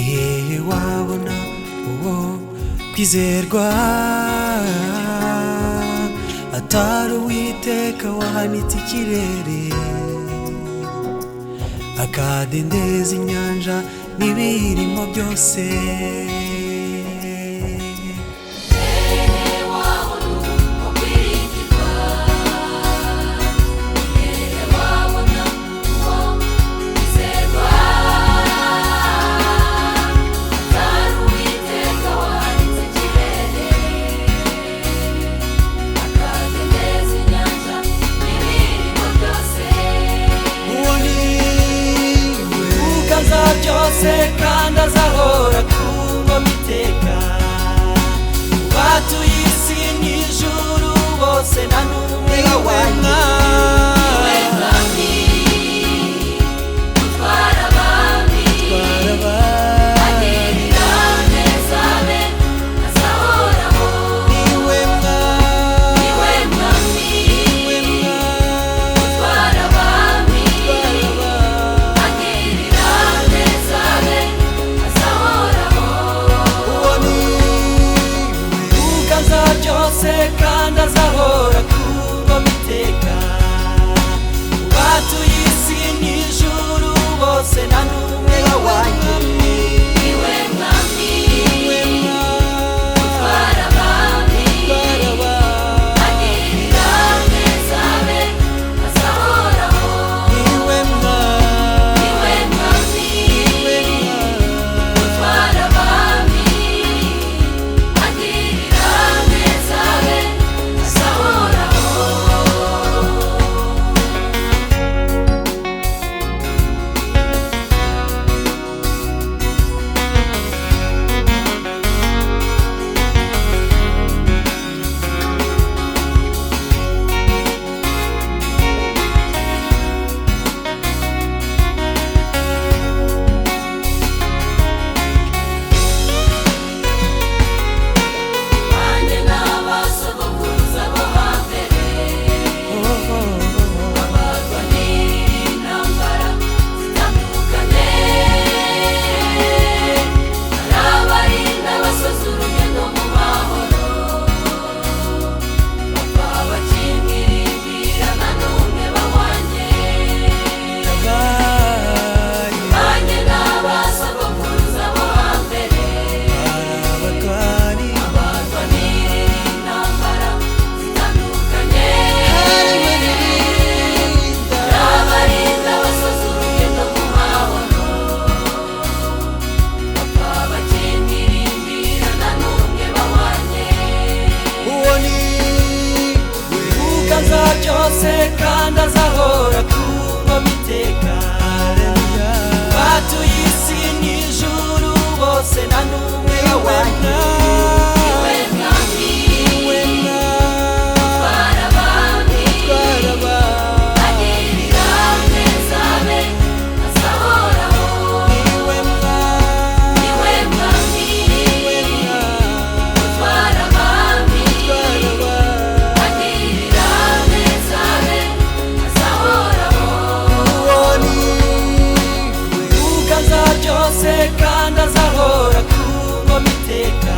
hehe wabona uwo kwizerwa atari Uwiteka wahanitse ikirere akadendeza inyanja n'ibirimo byose. Byose kandi azahora ku ngoma iteka, batuye isi n'ijuru bose nta n'umwe wabona. Kandi azahora ku ngoma iteka, batuye isi n'ijuru bose nta n'umwe wabona. Niwe mwami utwara abami, agirira neza abe azahoraho. Niwe mwami utwara abami, agirira neza abe azahoraho. Byose kandi azahora ku ngoma iteka, batuye isi n'ijuru bose nta n'umwe wabona. Niwe mwami utwara abami, agirira neza abe azahoraho. Niwe mwami utwara abami, agirira neza abe azahoraho. Uganza byose kandi azahora ku ngoma iteka.